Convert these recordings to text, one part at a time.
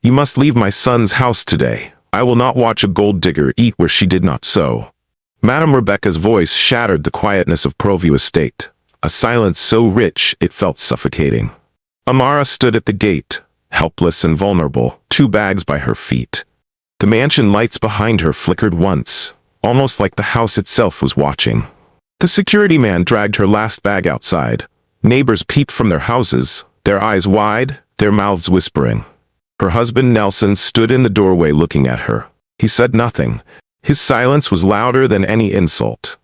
"You must leave my son's house today. I will not watch a gold digger eat where she did not sow." Madame Rebecca's voice shattered the quietness of Proview Estate, a silence so rich it felt suffocating. Amara stood at the gate, helpless and vulnerable, 2 bags by her feet. The mansion lights behind her flickered once, almost like the house itself was watching. The security man dragged her last bag outside. Neighbors peeped from their houses, their eyes wide, their mouths whispering. Her husband Nelson stood in the doorway looking at her. He said nothing. His silence was louder than any insult.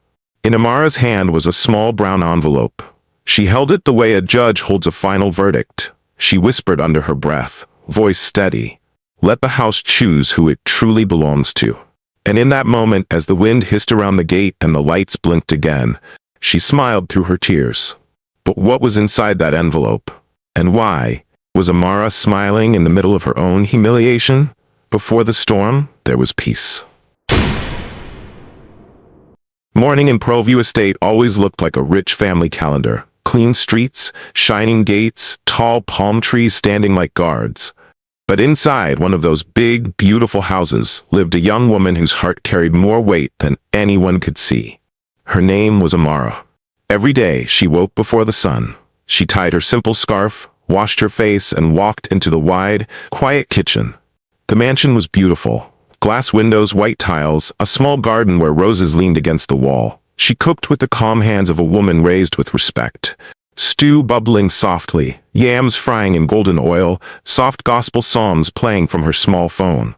In Amara's hand was a small brown envelope. She held it the way a judge holds a final verdict. She whispered under her breath, voice steady, "Let the house choose who it truly belongs to." And in that moment, as the wind hissed around the gate and the lights blinked again, she smiled through her tears. But what was inside that envelope? And why? Was Amara smiling in the middle of her own humiliation? Before the storm, there was peace. Morning in Proview Estate always looked like a rich family calendar. Clean streets, shining gates, tall palm trees standing like guards. But inside one of those big, beautiful houses lived a young woman whose heart carried more weight than anyone could see. Her name was Amara. Every day she woke before the sun. She tied her simple scarf, washed her face, and walked into the wide, quiet kitchen. The mansion was beautiful. Glass windows, white tiles, a small garden where roses leaned against the wall. She cooked with the calm hands of a woman raised with respect. Stew bubbling softly, yams frying in golden oil, soft gospel psalms playing from her small phone.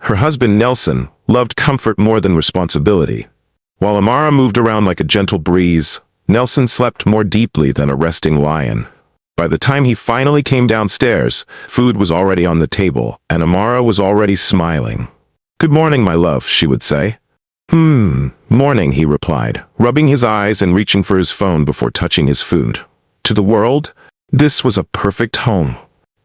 Her husband Nelson loved comfort more than responsibility. While Amara moved around like a gentle breeze, Nelson slept more deeply than a resting lion. By the time he finally came downstairs, food was already on the table, and Amara was already smiling. "Good morning, my love," she would say. Morning," he replied, rubbing his eyes and reaching for his phone before touching his food. To the world, this was a perfect home.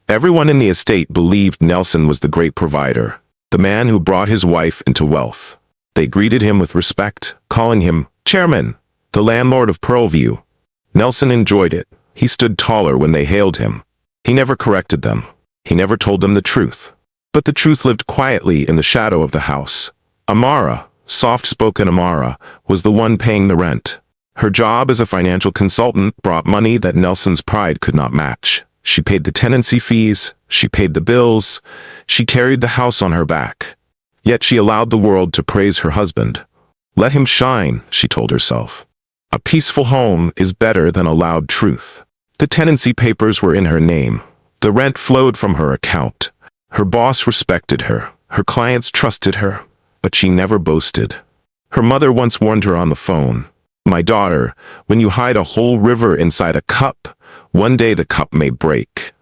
Everyone in the estate believed Nelson was the great provider, the man who brought his wife into wealth. They greeted him with respect, calling him Chairman, the landlord of Pearlview. Nelson enjoyed it. He stood taller when they hailed him. He never corrected them. He never told them the truth. But the truth lived quietly in the shadow of the house. Amara, soft-spoken Amara, was the one paying the rent. Her job as a financial consultant brought money that Nelson's pride could not match. She paid the tenancy fees, she paid the bills, she carried the house on her back. Yet she allowed the world to praise her husband. Let him shine, she told herself. A peaceful home is better than a loud truth. The tenancy papers were in her name. The rent flowed from her account. Her boss respected her. Her clients trusted her. But she never boasted. Her mother once warned her on the phone, "My daughter, when you hide a whole river inside a cup, one day the cup may break."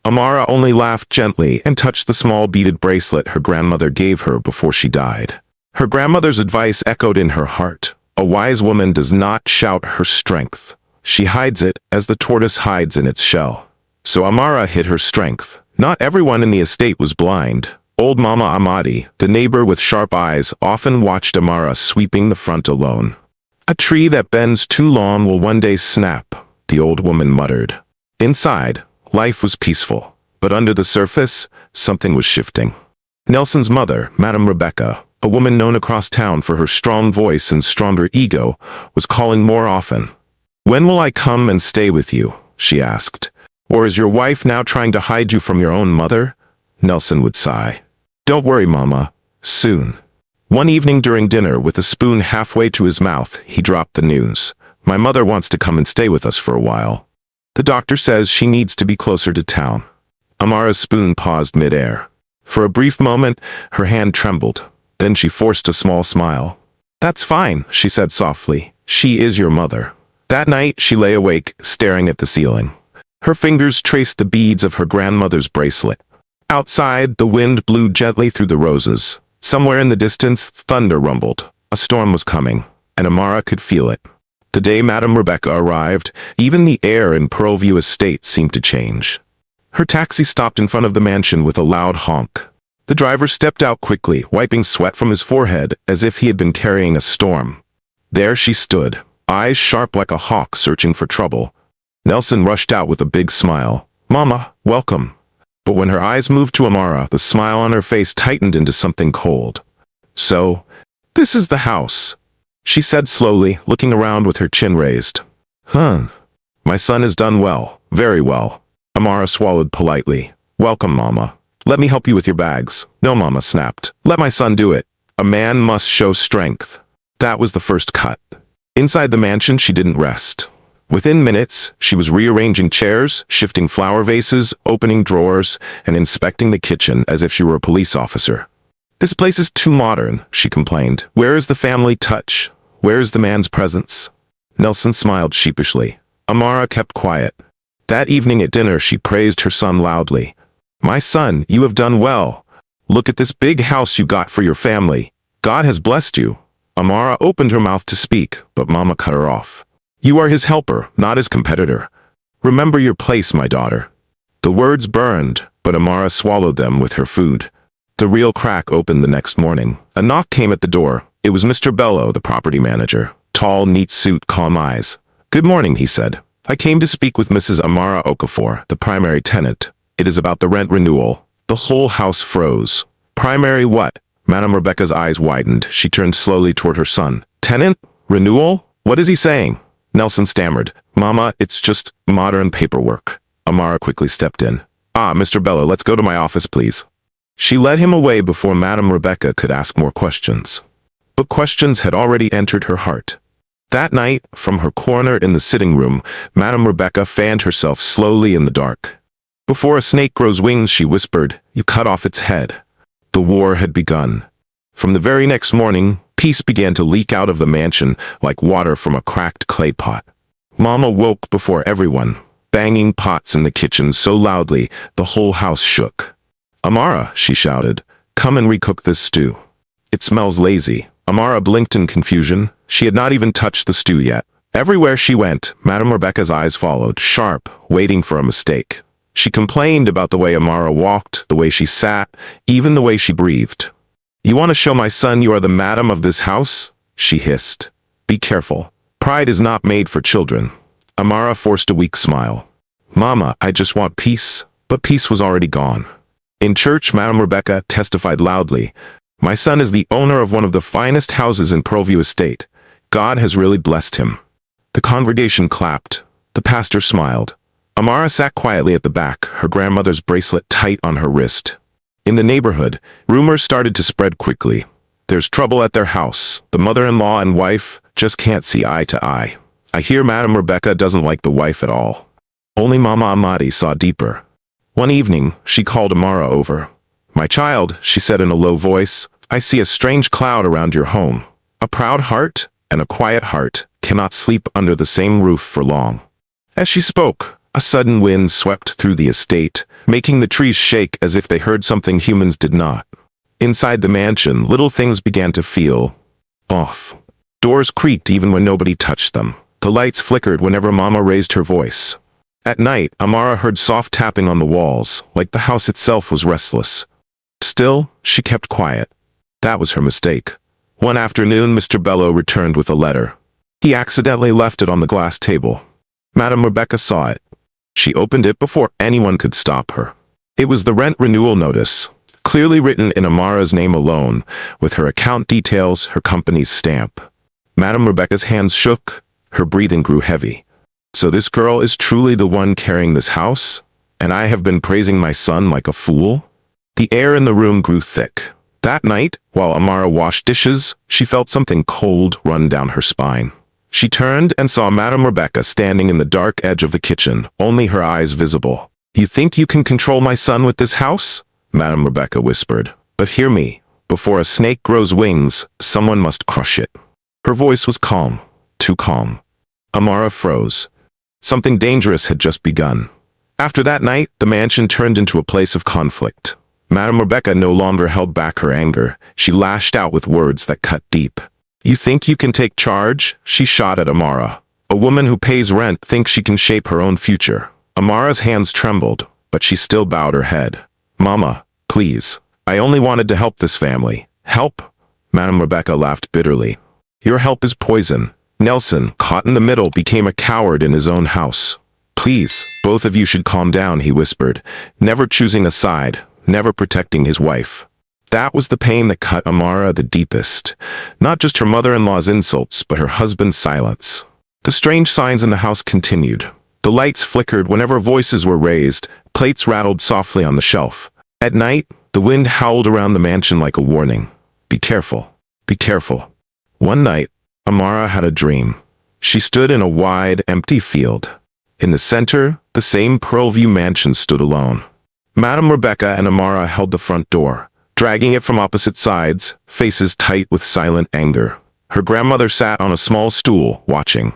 Amara only laughed gently and touched the small beaded bracelet her grandmother gave her before she died. Her grandmother's advice echoed in her heart. A wise woman does not shout her strength. She hides it as the tortoise hides in its shell. So Amara hid her strength. Not everyone in the estate was blind. Old Mama Amadi, the neighbor with sharp eyes, often watched Amara sweeping the front alone. "A tree that bends too long will one day snap," the old woman muttered. Inside, life was peaceful, but under the surface, something was shifting. Nelson's mother, Madame Rebecca, a woman known across town for her strong voice and stronger ego, was calling more often. "When will I come and stay with you?" she asked. "Or is your wife now trying to hide you from your own mother?" Nelson would sigh. "Don't worry, Mama. Soon." One evening during dinner, with a spoon halfway to his mouth, he dropped the news. "My mother wants to come and stay with us for a while. The doctor says she needs to be closer to town." Amara's spoon paused mid-air. For a brief moment, her hand trembled. Then she forced a small smile. "That's fine," she said softly. "She is your mother." That night, she lay awake, staring at the ceiling. Her fingers traced the beads of her grandmother's bracelet. Outside, the wind blew gently through the roses. Somewhere in the distance, thunder rumbled. A storm was coming, and Amara could feel it. The day Madame Rebecca arrived, even the air in Pearlview Estate seemed to change. Her taxi stopped in front of the mansion with a loud honk. The driver stepped out quickly, wiping sweat from his forehead as if he had been carrying a storm. There she stood, eyes sharp like a hawk searching for trouble. Nelson rushed out with a big smile. "Mama, welcome." But when her eyes moved to Amara, the smile on her face tightened into something cold. "So, this is the house," she said slowly, looking around with her chin raised. My son has done well, very well." Amara swallowed politely. "Welcome, Mama. Let me help you with your bags." "No," Mama snapped. "Let my son do it. A man must show strength." That was the first cut. Inside the mansion, she didn't rest. Within minutes, she was rearranging chairs, shifting flower vases, opening drawers, and inspecting the kitchen as if she were a police officer. "This place is too modern," she complained. "Where is the family touch? Where is the man's presence?" Nelson smiled sheepishly. Amara kept quiet. That evening at dinner, she praised her son loudly. "My son, you have done well. Look at this big house you got for your family. God has blessed you." Amara opened her mouth to speak, but Mama cut her off. "You are his helper, not his competitor. Remember your place, my daughter." The words burned, but Amara swallowed them with her food. The real crack opened the next morning. A knock came at the door. It was Mr. Bello, the property manager. Tall, neat suit, calm eyes. "Good morning," he said. "I came to speak with Mrs. Amara Okafor, the primary tenant. It is about the rent renewal." The whole house froze. "Primary what?" Madame Rebecca's eyes widened. She turned slowly toward her son. "Tenant? Renewal? What is he saying?" Nelson stammered. "Mama, it's just modern paperwork." Amara quickly stepped in. Mr. Bello, let's go to my office, please." She led him away before Madame Rebecca could ask more questions. But questions had already entered her heart. That night, from her corner in the sitting room, Madame Rebecca fanned herself slowly in the dark. "Before a snake grows wings," she whispered, "you cut off its head." The war had begun. From the very next morning, peace began to leak out of the mansion like water from a cracked clay pot. Mama woke before everyone, banging pots in the kitchen so loudly the whole house shook. "Amara," she shouted, "come and recook this stew. It smells lazy." Amara blinked in confusion. She had not even touched the stew yet. Everywhere she went, Madame Rebecca's eyes followed, sharp, waiting for a mistake. She complained about the way Amara walked, the way she sat, even the way she breathed. "You want to show my son you are the madam of this house?" she hissed. "Be careful. Pride is not made for children." Amara forced a weak smile. "Mama, I just want peace." But peace was already gone. In church, Madame Rebecca testified loudly. "My son is the owner of one of the finest houses in Proview Estate. God has really blessed him." The congregation clapped. The pastor smiled. Amara sat quietly at the back, her grandmother's bracelet tight on her wrist. In the neighborhood, rumors started to spread quickly. "There's trouble at their house. The mother-in-law and wife just can't see eye to eye. I hear Madame Rebecca doesn't like the wife at all." Only Mama Amadi saw deeper. One evening, she called Amara over. "My child," she said in a low voice, "I see a strange cloud around your home. A proud heart and a quiet heart cannot sleep under the same roof for long." As she spoke, a sudden wind swept through the estate, making the trees shake as if they heard something humans did not. Inside the mansion, little things began to feel off. Doors creaked even when nobody touched them. The lights flickered whenever Mama raised her voice. At night, Amara heard soft tapping on the walls, like the house itself was restless. Still, she kept quiet. That was her mistake. One afternoon, Mr. Bello returned with a letter. He accidentally left it on the glass table. Madame Rebecca saw it. She opened it before anyone could stop her. It was the rent renewal notice, clearly written in Amara's name alone, with her account details, her company's stamp. Madame Rebecca's hands shook, her breathing grew heavy. So this girl is truly the one carrying this house? And I have been praising my son like a fool? The air in the room grew thick. That night, while Amara washed dishes, she felt something cold run down her spine. She turned and saw Madame Rebecca standing in the dark edge of the kitchen, only her eyes visible. "You think you can control my son with this house?" Madame Rebecca whispered. "But hear me. Before a snake grows wings, someone must crush it." Her voice was calm, too calm. Amara froze. Something dangerous had just begun. After that night, the mansion turned into a place of conflict. Madame Rebecca no longer held back her anger. She lashed out with words that cut deep. "You think you can take charge?" she shot at Amara. "A woman who pays rent thinks she can shape her own future." Amara's hands trembled, but she still bowed her head. "Mama, please. I only wanted to help this family." "Help?" Madame Rebecca laughed bitterly. "Your help is poison." Nelson, caught in the middle, became a coward in his own house. Please, both of you should calm down, he whispered, never choosing a side, never protecting his wife. That was the pain that cut Amara the deepest. Not just her mother-in-law's insults, but her husband's silence. The strange signs in the house continued. The lights flickered whenever voices were raised, plates rattled softly on the shelf. At night, the wind howled around the mansion like a warning. Be careful. Be careful. One night, Amara had a dream. She stood in a wide, empty field. In the center, the same Pearlview mansion stood alone. Madame Rebecca and Amara held the front door, dragging it from opposite sides, faces tight with silent anger. Her grandmother sat on a small stool, watching.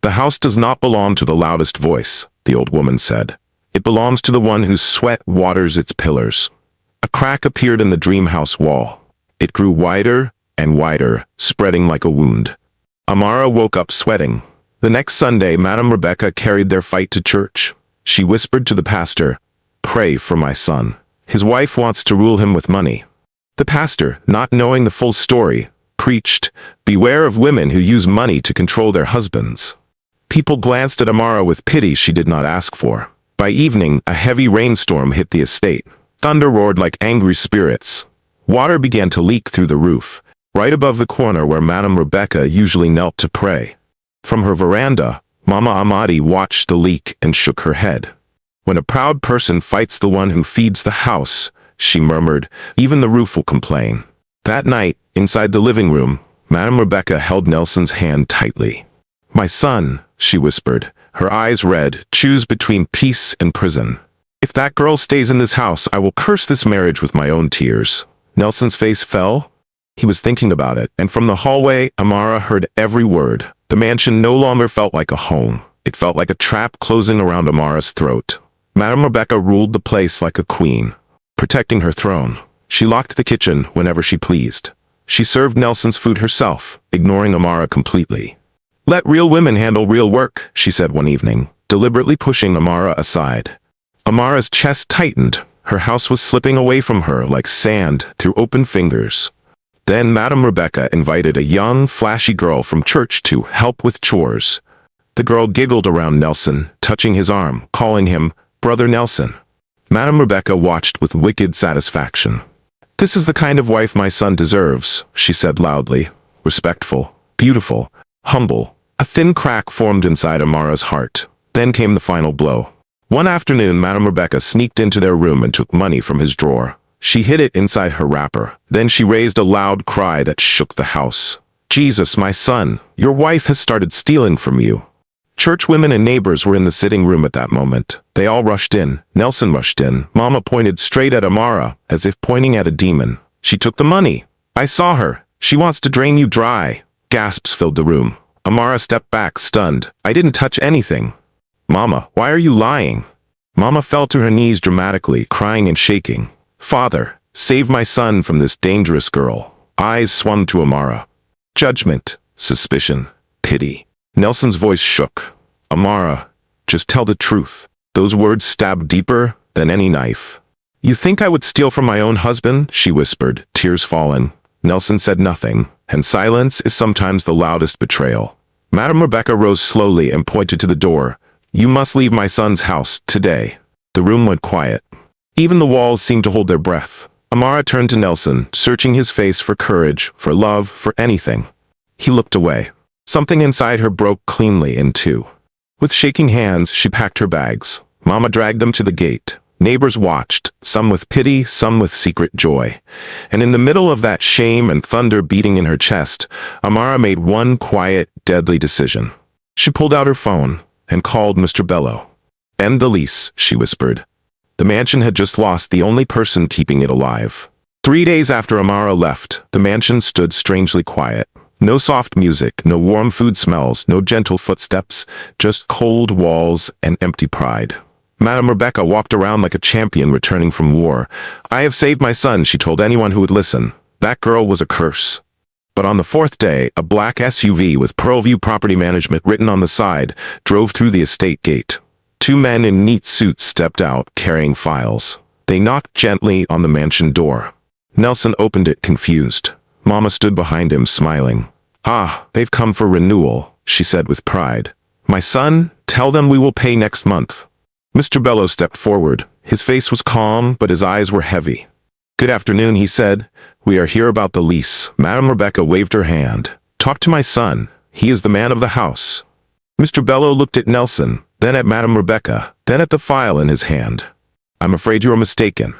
The house does not belong to the loudest voice, the old woman said. It belongs to the one whose sweat waters its pillars. A crack appeared in the dream house wall. It grew wider and wider, spreading like a wound. Amara woke up sweating. The next Sunday, Madame Rebecca carried their fight to church. She whispered to the pastor, "Pray for my son. His wife wants to rule him with money." The pastor, not knowing the full story, preached, "Beware of women who use money to control their husbands." People glanced at Amara with pity she did not ask for. By evening, a heavy rainstorm hit the estate. Thunder roared like angry spirits. Water began to leak through the roof, right above the corner where Madame Rebecca usually knelt to pray. From her veranda, Mama Amadi watched the leak and shook her head. "When a proud person fights the one who feeds the house," she murmured, "even the roof will complain." That night, inside the living room, Madame Rebecca held Nelson's hand tightly. "My son," she whispered, her eyes red, "choose between peace and prison. If that girl stays in this house, I will curse this marriage with my own tears." Nelson's face fell. He was thinking about it, and from the hallway, Amara heard every word. The mansion no longer felt like a home. It felt like a trap closing around Amara's throat. Madame Rebecca ruled the place like a queen, protecting her throne. She locked the kitchen whenever she pleased. She served Nelson's food herself, ignoring Amara completely. "Let real women handle real work," she said one evening, deliberately pushing Amara aside. Amara's chest tightened. Her house was slipping away from her like sand through open fingers. Then Madame Rebecca invited a young, flashy girl from church to help with chores. The girl giggled around Nelson, touching his arm, calling him Brother Nelson. Madame Rebecca watched with wicked satisfaction. "This is the kind of wife my son deserves," she said loudly. Respectful, beautiful, humble. A thin crack formed inside Amara's heart. Then came the final blow. One afternoon, Madame Rebecca sneaked into their room and took money from his drawer. She hid it inside her wrapper. Then she raised a loud cry that shook the house. "Jesus, my son, your wife has started stealing from you." Church women and neighbors were in the sitting room at that moment. They all rushed in. Nelson rushed in. Mama pointed straight at Amara, as if pointing at a demon. "She took the money. I saw her. She wants to drain you dry." Gasps filled the room. Amara stepped back, stunned. "I didn't touch anything." "Mama, why are you lying?" Mama fell to her knees dramatically, crying and shaking. "Father, save my son from this dangerous girl." Eyes swung to Amara. Judgment, suspicion, pity. Nelson's voice shook. "Amara, just tell the truth." Those words stabbed deeper than any knife. "You think I would steal from my own husband?" she whispered, tears falling. Nelson said nothing, and silence is sometimes the loudest betrayal. Madame Rebecca rose slowly and pointed to the door. "You must leave my son's house today." The room went quiet. Even the walls seemed to hold their breath. Amara turned to Nelson, searching his face for courage, for love, for anything. He looked away. Something inside her broke cleanly in two. With shaking hands, she packed her bags. Mama dragged them to the gate. Neighbors watched, some with pity, some with secret joy. And in the middle of that shame and thunder beating in her chest, Amara made one quiet, deadly decision. She pulled out her phone and called Mr. Bello. "End the lease," she whispered. The mansion had just lost the only person keeping it alive. 3 days after Amara left, the mansion stood strangely quiet. No soft music, no warm food smells, no gentle footsteps, just cold walls and empty pride. Madame Rebecca walked around like a champion returning from war. "I have saved my son," she told anyone who would listen. That girl was a curse. But on the 4th day, a black SUV with Pearlview Property Management written on the side drove through the estate gate. 2 men in neat suits stepped out, carrying files. They knocked gently on the mansion door. Nelson opened it, confused. Mama stood behind him, smiling. "Ah, they've come for renewal," she said with pride. "My son, Tell them we will pay next month. Mr. Bello stepped forward. His face was calm, but his eyes were heavy. Good afternoon, he said. We are here about the lease. Madame Rebecca waved her hand. Talk to my son. He is the man of the house. Mr. Bello looked at Nelson, then at Madame Rebecca, then at the file in his hand. I'm afraid you are mistaken.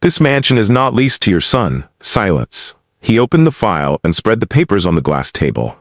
This mansion is not leased to your son. Silence. He opened the file and spread the papers on the glass table.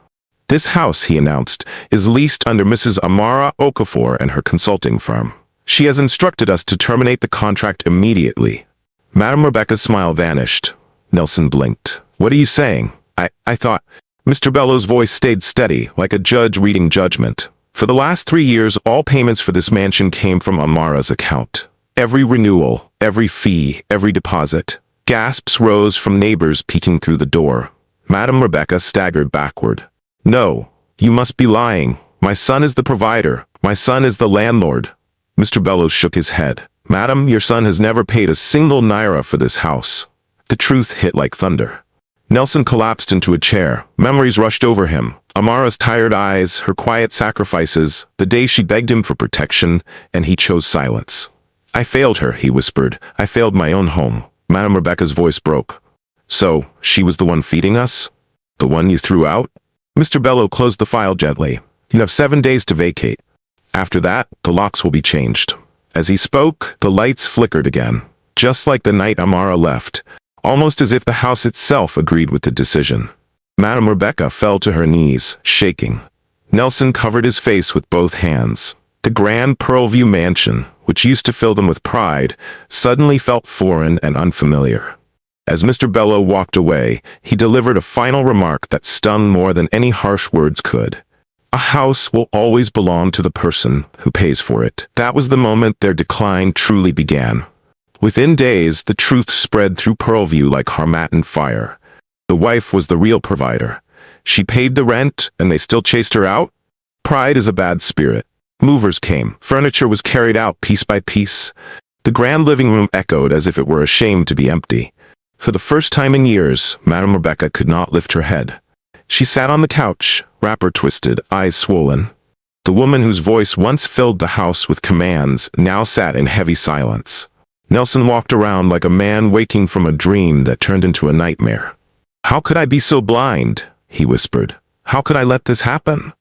This house, he announced, is leased under Mrs. Amara Okafor and her consulting firm. She has instructed us to terminate the contract immediately. Madame Rebecca's smile vanished. Nelson blinked. What are you saying? I thought... Mr. Bello's voice stayed steady, like a judge reading judgment. For the last 3 years, all payments for this mansion came from Amara's account. Every renewal, every fee, every deposit. Gasps rose from neighbors peeking through the door. Madame Rebecca staggered backward. No, you must be lying. My son is the provider. My son is the landlord. Mr. Bello shook his head. Madam, your son has never paid a single naira for this house. The truth hit like thunder. Nelson collapsed into a chair. Memories rushed over him. Amara's tired eyes, her quiet sacrifices, the day she begged him for protection, and he chose silence. I failed her, he whispered. I failed my own home. Madame Rebecca's voice broke. So, she was the one feeding us? The one you threw out? Mr. Bello closed the file gently. You have 7 days to vacate. After that, the locks will be changed. As he spoke, the lights flickered again, just like the night Amara left, almost as if the house itself agreed with the decision. Madame Rebecca fell to her knees, shaking. Nelson covered his face with both hands. The grand Pearlview mansion, which used to fill them with pride, suddenly felt foreign and unfamiliar. As Mr. Bello walked away, he delivered a final remark that stung more than any harsh words could. A house will always belong to the person who pays for it. That was the moment their decline truly began. Within days, the truth spread through Pearlview like Harmattan fire. The wife was the real provider. She paid the rent, and they still chased her out? Pride is a bad spirit. Movers came. Furniture was carried out piece by piece. The grand living room echoed as if it were ashamed to be empty. For the first time in years, Madame Rebecca could not lift her head. She sat on the couch, wrapper twisted, eyes swollen. The woman whose voice once filled the house with commands now sat in heavy silence. Nelson walked around like a man waking from a dream that turned into a nightmare. How could I be so blind? He whispered. How could I let this happen?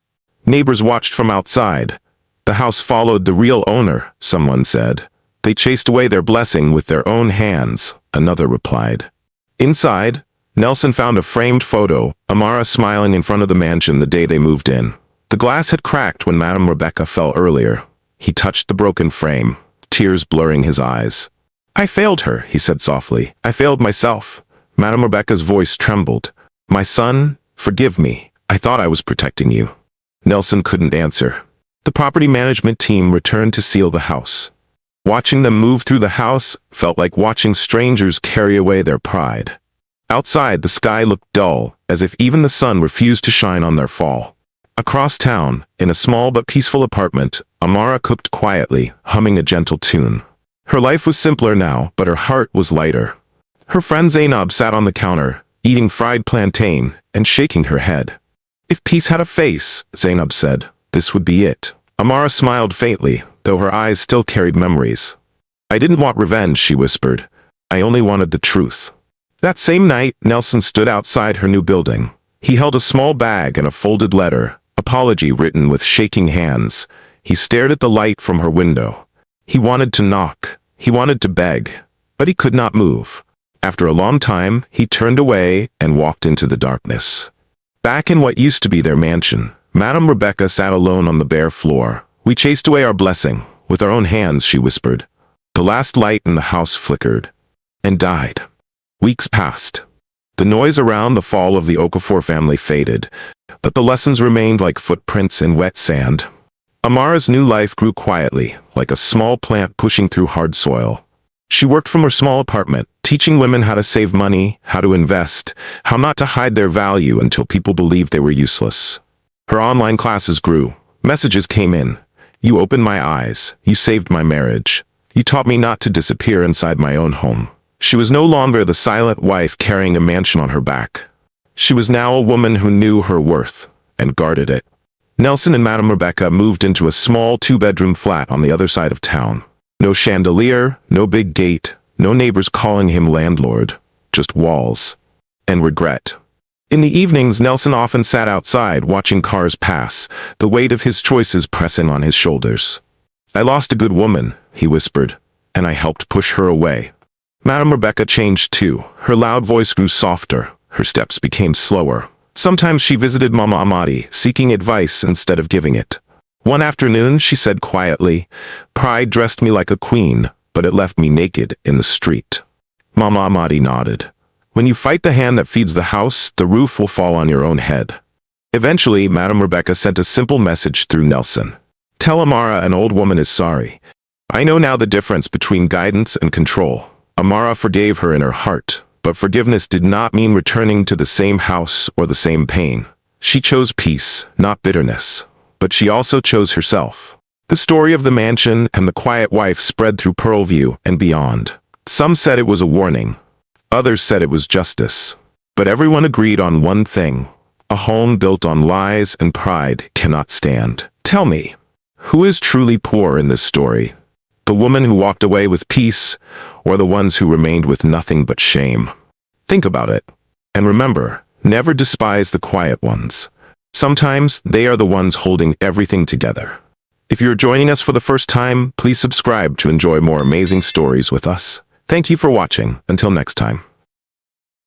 Neighbors watched from outside. The house followed the real owner, someone said. They chased away their blessing with their own hands, another replied. Inside, Nelson found a framed photo, Amara smiling in front of the mansion the day they moved in. The glass had cracked when Madame Rebecca fell earlier. He touched the broken frame, tears blurring his eyes. I failed her, he said softly. I failed myself. Madame Rebecca's voice trembled. My son, forgive me. I thought I was protecting you. Nelson couldn't answer. The property management team returned to seal the house. Watching them move through the house felt like watching strangers carry away their pride. Outside, the sky looked dull, as if even the sun refused to shine on their fall. Across town, in a small but peaceful apartment, Amara cooked quietly, humming a gentle tune. Her life was simpler now, but her heart was lighter. Her friend Zainab sat on the counter, eating fried plantain, and shaking her head. If peace had a face, Zainab said, this would be it. Amara smiled faintly, though her eyes still carried memories. I didn't want revenge, she whispered. I only wanted the truth. That same night, Nelson stood outside her new building. He held a small bag and a folded letter, apology written with shaking hands. He stared at the light from her window. He wanted to knock. He wanted to beg. But he could not move. After a long time, he turned away and walked into the darkness. Back in what used to be their mansion, Madame Rebecca sat alone on the bare floor. We chased away our blessing. With our own hands, she whispered. The last light in the house flickered and died. Weeks passed. The noise around the fall of the Okafor family faded, but the lessons remained like footprints in wet sand. Amara's new life grew quietly, like a small plant pushing through hard soil. She worked from her small apartment, teaching women how to save money, how to invest, how not to hide their value until people believed they were useless. Her online classes grew. Messages came in. You opened my eyes. You saved my marriage. You taught me not to disappear inside my own home. She was no longer the silent wife carrying a mansion on her back. She was now a woman who knew her worth and guarded it. Nelson and Madame Rebecca moved into a small two-bedroom flat on the other side of town. No chandelier, no big gate, no neighbors calling him landlord, just walls and regret. In the evenings, Nelson often sat outside watching cars pass, the weight of his choices pressing on his shoulders. "I lost a good woman," he whispered, "and I helped push her away." Madame Rebecca changed too. Her loud voice grew softer. Her steps became slower. Sometimes she visited Mama Amadi, seeking advice instead of giving it. One afternoon, she said quietly, "Pride dressed me like a queen, but it left me naked in the street." Mama Amadi nodded. "When you fight the hand that feeds the house, the roof will fall on your own head." Eventually, Madame Rebecca sent a simple message through Nelson. "Tell Amara an old woman is sorry. I know now the difference between guidance and control." Amara forgave her in her heart, but forgiveness did not mean returning to the same house or the same pain. She chose peace, not bitterness. But she also chose herself. The story of the mansion and the quiet wife spread through Pearlview and beyond. Some said it was a warning. Others said it was justice. But everyone agreed on one thing. A home built on lies and pride cannot stand. Tell me, who is truly poor in this story? The woman who walked away with peace, or the ones who remained with nothing but shame? Think about it. And remember, never despise the quiet ones. Sometimes they are the ones holding everything together. If you're joining us for the first time, please subscribe to enjoy more amazing stories with us. Thank you for watching. Until next time.